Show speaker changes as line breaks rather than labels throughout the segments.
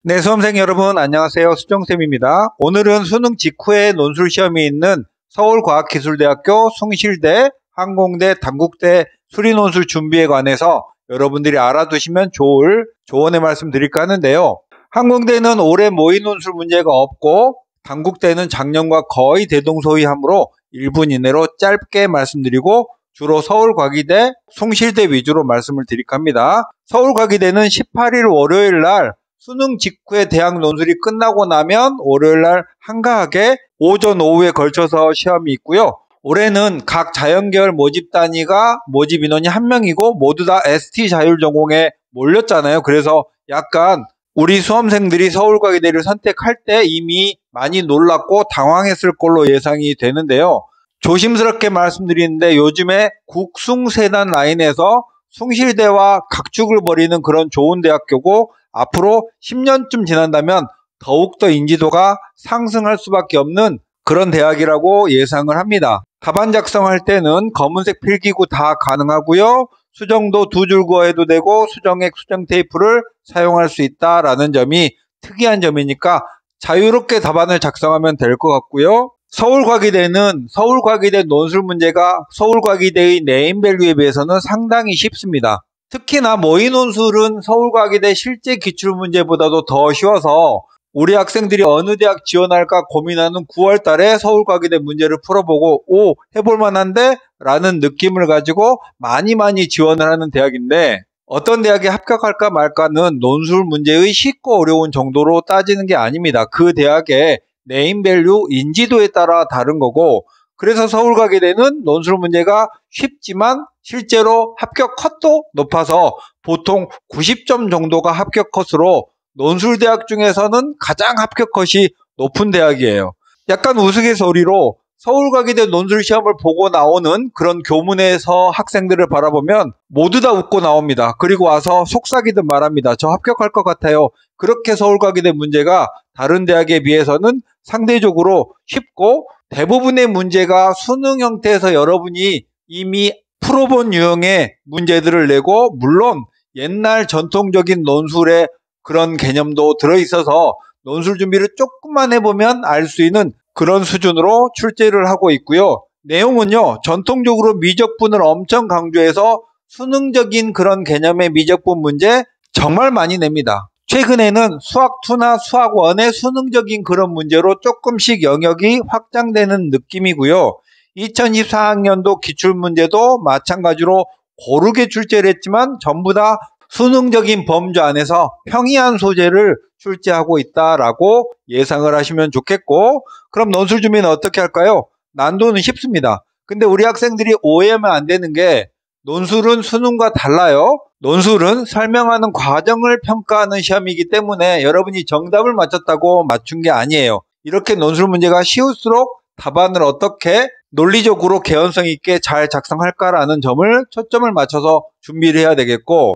네, 수험생 여러분 안녕하세요. 수정쌤입니다. 오늘은 수능 직후에 논술 시험이 있는 서울과학기술대학교 숭실대, 항공대, 단국대 수리논술 준비에 관해서 여러분들이 알아두시면 좋을 조언의 말씀 드릴까 하는데요. 항공대는 올해 모의 논술 문제가 없고 단국대는 작년과 거의 대동소이하므로 1분 이내로 짧게 말씀드리고 주로 서울과기대, 숭실대 위주로 말씀을 드릴까 합니다. 서울과기대는 18일 월요일 날 수능 직후에 대학 논술이 끝나고 나면 월요일날 한가하게 오전, 오후에 걸쳐서 시험이 있고요. 올해는 각 자연계열 모집 단위가 모집 인원이 1명이고 모두 다 ST 자율전공에 몰렸잖아요. 그래서 약간 우리 수험생들이 서울과기대를 선택할 때 이미 많이 놀랐고 당황했을 걸로 예상이 되는데요. 조심스럽게 말씀드리는데 요즘에 국숭세단 라인에서 숭실대와 각축을 벌이는 그런 좋은 대학교고 앞으로 10년쯤 지난다면 더욱더 인지도가 상승할 수밖에 없는 그런 대학이라고 예상을 합니다. 답안 작성할 때는 검은색 필기구 다 가능하고요. 수정도 2줄 그어해도 되고 수정액, 수정 테이프를 사용할 수 있다라는 점이 특이한 점이니까 자유롭게 답안을 작성하면 될 것 같고요. 서울과기대는 서울과기대 논술 문제가 서울과기대의 네임밸류에 비해서는 상당히 쉽습니다. 특히나 모의 논술은 서울과기대 실제 기출문제보다도 더 쉬워서 우리 학생들이 어느 대학 지원할까 고민하는 9월 달에 서울과기대 문제를 풀어보고 오, 해볼 만한데? 라는 느낌을 가지고 많이 지원을 하는 대학인데 어떤 대학에 합격할까 말까는 논술 문제의 쉽고 어려운 정도로 따지는 게 아닙니다. 그 대학의 네임밸류, 인지도에 따라 다른 거고 그래서 서울과기대는 논술 문제가 쉽지만 실제로 합격 컷도 높아서 보통 90점 정도가 합격 컷으로 논술대학 중에서는 가장 합격 컷이 높은 대학이에요. 약간 우스갯소리로 서울과기대 논술 시험을 보고 나오는 그런 교문에서 학생들을 바라보면 모두 다 웃고 나옵니다. 그리고 와서 속삭이듯 말합니다. 저 합격할 것 같아요. 그렇게 서울과기대 문제가 다른 대학에 비해서는 상대적으로 쉽고 대부분의 문제가 수능 형태에서 여러분이 이미 풀어본 유형의 문제들을 내고 물론 옛날 전통적인 논술의 그런 개념도 들어있어서 논술 준비를 조금만 해보면 알 수 있는 그런 수준으로 출제를 하고 있고요. 내용은요. 전통적으로 미적분을 엄청 강조해서 수능적인 그런 개념의 미적분 문제 정말 많이 냅니다. 최근에는 수학2나 수학1의 수능적인 그런 문제로 조금씩 영역이 확장되는 느낌이고요. 2024학년도 기출문제도 마찬가지로 고르게 출제를 했지만 전부 다 수능적인 범주 안에서 평이한 소재를 출제하고 있다라고 예상을 하시면 좋겠고 그럼 논술 준비는 어떻게 할까요? 난도는 쉽습니다. 근데 우리 학생들이 오해하면 안 되는 게 논술은 수능과 달라요. 논술은 설명하는 과정을 평가하는 시험이기 때문에 여러분이 정답을 맞췄다고 맞춘 게 아니에요. 이렇게 논술 문제가 쉬울수록 답안을 어떻게 논리적으로 개연성 있게 잘 작성할까라는 점을 초점을 맞춰서 준비를 해야 되겠고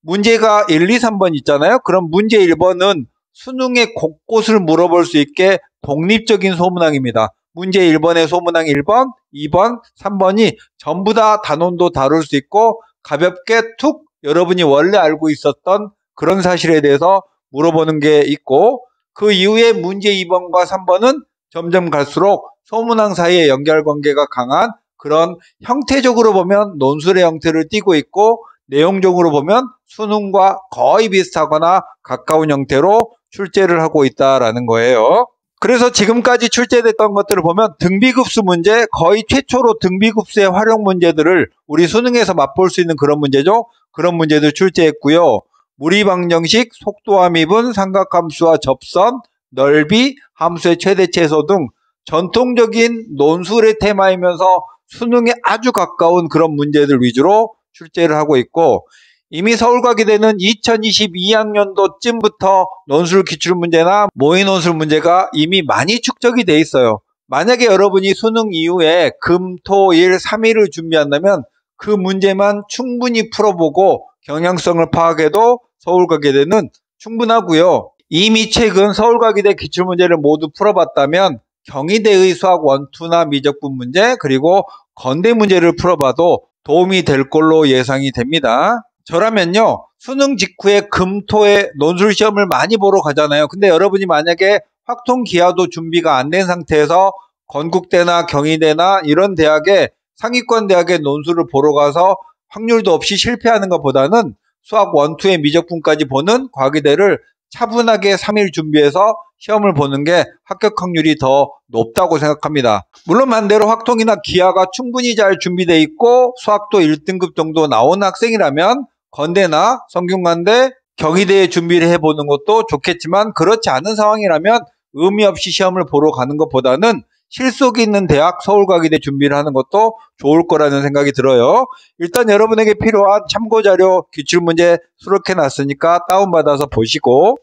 문제가 1, 2, 3번 있잖아요. 그럼 문제 1번은 수능의 곳곳을 물어볼 수 있게 독립적인 소문항입니다. 문제 1번의 소문항 1번, 2번, 3번이 전부 다 단원도 다룰 수 있고 가볍게 툭 여러분이 원래 알고 있었던 그런 사실에 대해서 물어보는 게 있고 그 이후에 문제 2번과 3번은 점점 갈수록 소문항 사이의 연결관계가 강한 그런 형태적으로 보면 논술의 형태를 띠고 있고 내용적으로 보면 수능과 거의 비슷하거나 가까운 형태로 출제를 하고 있다라는 거예요. 그래서 지금까지 출제됐던 것들을 보면 등비급수 문제, 거의 최초로 등비급수의 활용 문제들을 우리 수능에서 맛볼 수 있는 그런 문제죠. 그런 문제들 출제했고요. 무리방정식, 속도와 미분, 삼각함수와 접선, 넓이, 함수의 최대 최소 등 전통적인 논술의 테마이면서 수능에 아주 가까운 그런 문제들 위주로 출제를 하고 있고 이미 서울과기대는 2022학년도쯤부터 논술 기출문제나 모의 논술 문제가 이미 많이 축적이 돼 있어요. 만약에 여러분이 수능 이후에 금, 토, 일, 3일을 준비한다면 그 문제만 충분히 풀어보고 경향성을 파악해도 서울과기대는 충분하고요. 이미 최근 서울과기대 기출문제를 모두 풀어봤다면 경희대의 수학 1, 2나 미적분 문제 그리고 건대 문제를 풀어봐도 도움이 될 걸로 예상이 됩니다. 저라면요, 수능 직후에 금토에 논술 시험을 많이 보러 가잖아요. 근데 여러분이 만약에 확통 기하도 준비가 안 된 상태에서 건국대나 경희대나 이런 대학에 상위권 대학의 논술을 보러 가서 확률도 없이 실패하는 것보다는 수학 1, 2의 미적분까지 보는 과기대를 차분하게 3일 준비해서 시험을 보는 게 합격 확률이 더 높다고 생각합니다. 물론 반대로 확통이나 기하가 충분히 잘 준비되어 있고 수학도 1등급 정도 나온 학생이라면 건대나 성균관대, 경희대에 준비를 해보는 것도 좋겠지만 그렇지 않은 상황이라면 의미 없이 시험을 보러 가는 것보다는 실속이 있는 대학 서울과기대 준비를 하는 것도 좋을 거라는 생각이 들어요. 일단 여러분에게 필요한 참고자료 기출문제 수록해 놨으니까 다운받아서 보시고,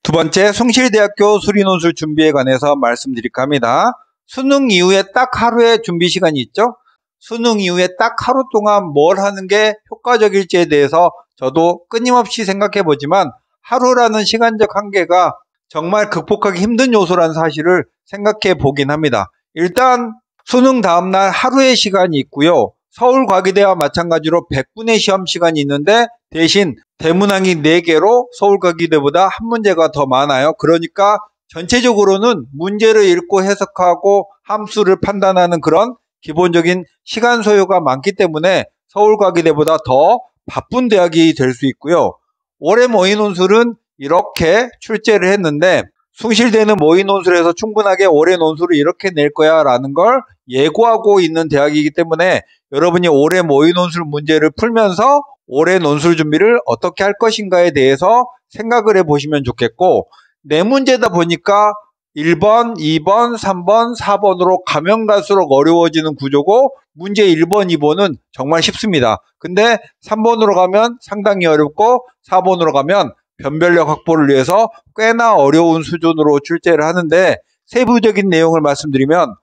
두 번째, 숭실대학교 수리논술 준비에 관해서 말씀드릴까 합니다. 수능 이후에 딱 하루의 준비 시간이 있죠. 수능 이후에 딱 하루 동안 뭘 하는 게 효과적일지에 대해서 저도 끊임없이 생각해 보지만 하루라는 시간적 한계가 정말 극복하기 힘든 요소라는 사실을 생각해 보긴 합니다. 일단 수능 다음날 하루의 시간이 있고요. 서울과기대와 마찬가지로 100분의 시험 시간이 있는데 대신 대문항이 4개로 서울과기대보다 한 문제가 더 많아요. 그러니까 전체적으로는 문제를 읽고 해석하고 함수를 판단하는 그런 기본적인 시간 소요가 많기 때문에 서울과기대보다 더 바쁜 대학이 될 수 있고요. 올해 모의논술은 이렇게 출제를 했는데 숭실대는 모의논술에서 충분하게 올해 논술을 이렇게 낼 거야 라는 걸 예고하고 있는 대학이기 때문에 여러분이 올해 모의논술 문제를 풀면서 올해 논술 준비를 어떻게 할 것인가에 대해서 생각을 해보시면 좋겠고, 4문제다 보니까 1번, 2번, 3번, 4번으로 가면 갈수록 어려워지는 구조고 문제 1번, 2번은 정말 쉽습니다. 근데 3번으로 가면 상당히 어렵고 4번으로 가면 변별력 확보를 위해서 꽤나 어려운 수준으로 출제를 하는데, 세부적인 내용을 말씀드리면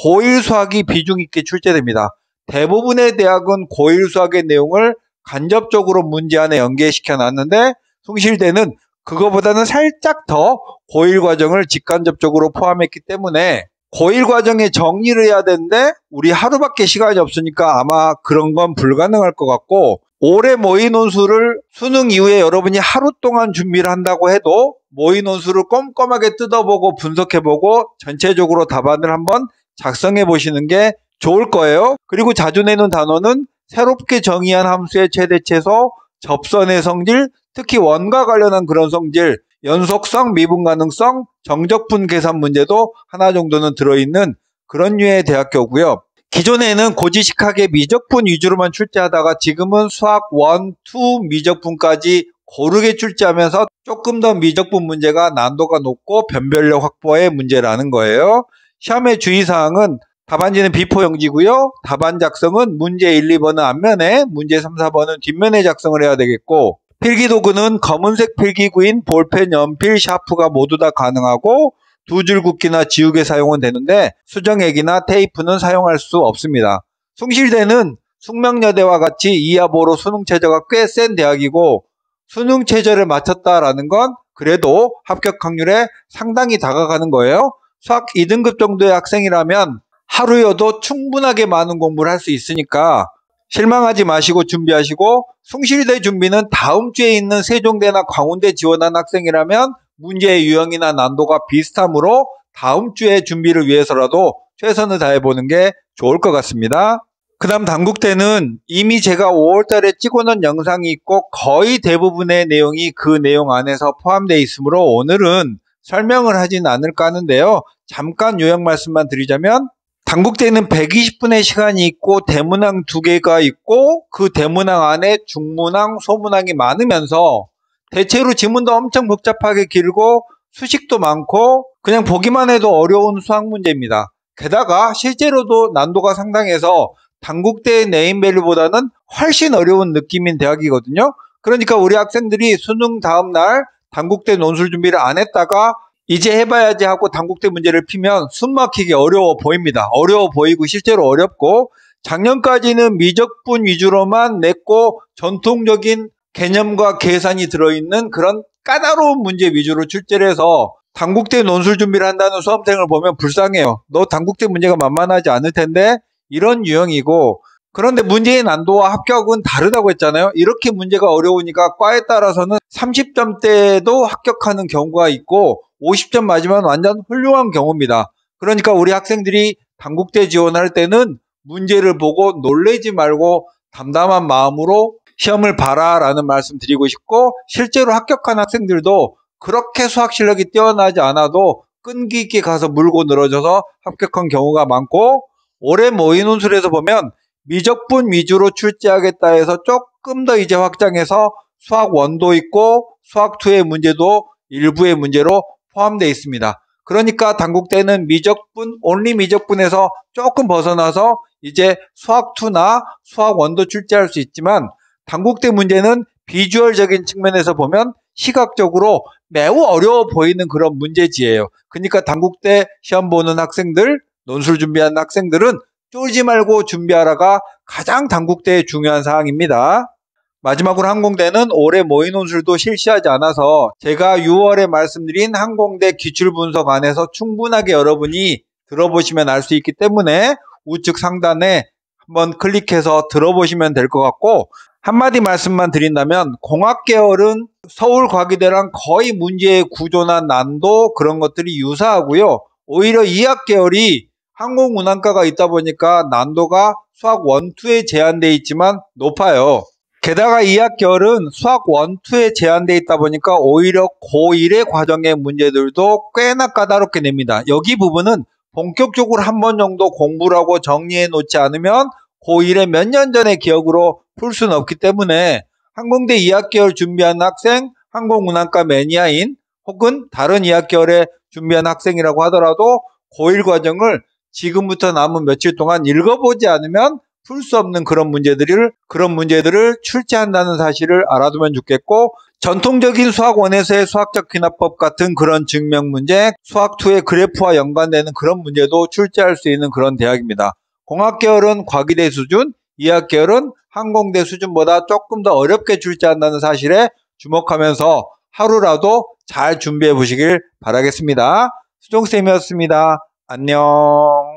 고1 수학이 비중 있게 출제됩니다. 대부분의 대학은 고1 수학의 내용을 간접적으로 문제 안에 연계시켜 놨는데 숭실대는 그거보다는 살짝 더 고1 과정을 직간접적으로 포함했기 때문에 고1 과정에 정리를 해야 되는데 우리 하루밖에 시간이 없으니까 아마 그런 건 불가능할 것 같고, 올해 모의논술을 수능 이후에 여러분이 하루 동안 준비를 한다고 해도 모의논술을 꼼꼼하게 뜯어보고 분석해보고 전체적으로 답안을 한번 작성해 보시는 게 좋을 거예요. 그리고 자주 내는 단어는 새롭게 정의한 함수의 최대치에서 접선의 성질, 특히 원과 관련한 그런 성질, 연속성, 미분 가능성, 정적분 계산 문제도 하나 정도는 들어있는 그런 류의 대학교고요. 기존에는 고지식학의 미적분 위주로만 출제하다가 지금은 수학 1, 2 미적분까지 고르게 출제하면서 조금 더 미적분 문제가 난도가 높고 변별력 확보의 문제라는 거예요. 시험의 주의사항은 답안지는 비포용지고요. 답안 작성은 문제 1, 2번은 앞면에, 문제 3, 4번은 뒷면에 작성을 해야 되겠고, 필기도구는 검은색 필기구인 볼펜, 연필, 샤프가 모두 다 가능하고 2줄 긋기나 지우개 사용은 되는데 수정액이나 테이프는 사용할 수 없습니다. 숭실대는 숙명여대와 같이 이하보로 수능 최저가 꽤 센 대학이고 수능 최저를 맞췄다라는 건 그래도 합격 확률에 상당히 다가가는 거예요. 수학 2등급 정도의 학생이라면 하루여도 충분하게 많은 공부를 할 수 있으니까 실망하지 마시고 준비하시고, 숭실대 준비는 다음 주에 있는 세종대나 광운대 지원한 학생이라면 문제의 유형이나 난도가 비슷하므로 다음 주에 준비를 위해서라도 최선을 다해보는 게 좋을 것 같습니다. 그 다음 단국대는 이미 제가 5월달에 찍어놓은 영상이 있고 거의 대부분의 내용이 그 내용 안에서 포함되어 있으므로 오늘은 설명을 하진 않을까 하는데요. 잠깐 요약 말씀만 드리자면 단국대는 120분의 시간이 있고 대문항 2개가 있고 그 대문항 안에 중문항, 소문항이 많으면서 대체로 지문도 엄청 복잡하게 길고 수식도 많고 그냥 보기만 해도 어려운 수학 문제입니다. 게다가 실제로도 난도가 상당해서 단국대의 네임밸류보다는 훨씬 어려운 느낌인 대학이거든요. 그러니까 우리 학생들이 수능 다음날 단국대 논술 준비를 안 했다가 이제 해봐야지 하고 단국대 문제를 피면 숨막히게 어려워 보입니다. 어려워 보이고 실제로 어렵고, 작년까지는 미적분 위주로만 냈고 전통적인 개념과 계산이 들어있는 그런 까다로운 문제 위주로 출제를 해서 단국대 논술 준비를 한다는 수험생을 보면 불쌍해요. 너 단국대 문제가 만만하지 않을 텐데, 이런 유형이고, 그런데 문제의 난도와 합격은 다르다고 했잖아요. 이렇게 문제가 어려우니까 과에 따라서는 30점대도 합격하는 경우가 있고 50점 맞으면 완전 훌륭한 경우입니다. 그러니까 우리 학생들이 단국대 지원할 때는 문제를 보고 놀래지 말고 담담한 마음으로 시험을 봐라 라는 말씀 드리고 싶고, 실제로 합격한 학생들도 그렇게 수학 실력이 뛰어나지 않아도 끈기 있게 가서 물고 늘어져서 합격한 경우가 많고, 올해 모의논술에서 보면 미적분 위주로 출제하겠다 해서 조금 더 이제 확장해서 수학 1도 있고 수학 2의 문제도 일부의 문제로 포함되어 있습니다. 그러니까 단국대는 미적분, 온리 미적분에서 조금 벗어나서 이제 수학 2나 수학 1도 출제할 수 있지만, 단국대 문제는 비주얼적인 측면에서 보면 시각적으로 매우 어려워 보이는 그런 문제지예요. 그러니까 단국대 시험 보는 학생들, 논술 준비하는 학생들은 쫄지 말고 준비하라가 가장 단국대의 중요한 사항입니다. 마지막으로 항공대는 올해 모의논술도 실시하지 않아서 제가 6월에 말씀드린 항공대 기출분석 안에서 충분하게 여러분이 들어보시면 알 수 있기 때문에 우측 상단에 한번 클릭해서 들어보시면 될 것 같고, 한마디 말씀만 드린다면 공학계열은 서울과기대랑 거의 문제의 구조나 난도 그런 것들이 유사하고요. 오히려 이학계열이 항공운항과가 있다 보니까 난도가 수학 1, 2에 제한되어 있지만 높아요. 게다가 이학계열은 수학 1, 2에 제한되어 있다 보니까 오히려 고1의 과정의 문제들도 꽤나 까다롭게 냅니다. 여기 부분은 본격적으로 한 번 정도 공부를 하고 정리해 놓지 않으면 고1의 몇 년 전의 기억으로 풀 수는 없기 때문에 항공대 2학계열 준비하는 학생, 항공운항과 매니아인 혹은 다른 2학계열에 준비하는 학생이라고 하더라도 고1 과정을 지금부터 남은 며칠 동안 읽어보지 않으면 풀 수 없는 그런 문제들을 출제한다는 사실을 알아두면 좋겠고, 전통적인 수학 1에서의 수학적 귀납법 같은 그런 증명 문제, 수학 2의 그래프와 연관되는 그런 문제도 출제할 수 있는 그런 대학입니다. 공학계열은 과기대 수준, 이학계열은 항공대 수준보다 조금 더 어렵게 출제한다는 사실에 주목하면서 하루라도 잘 준비해 보시길 바라겠습니다. 수종쌤이었습니다. 안녕.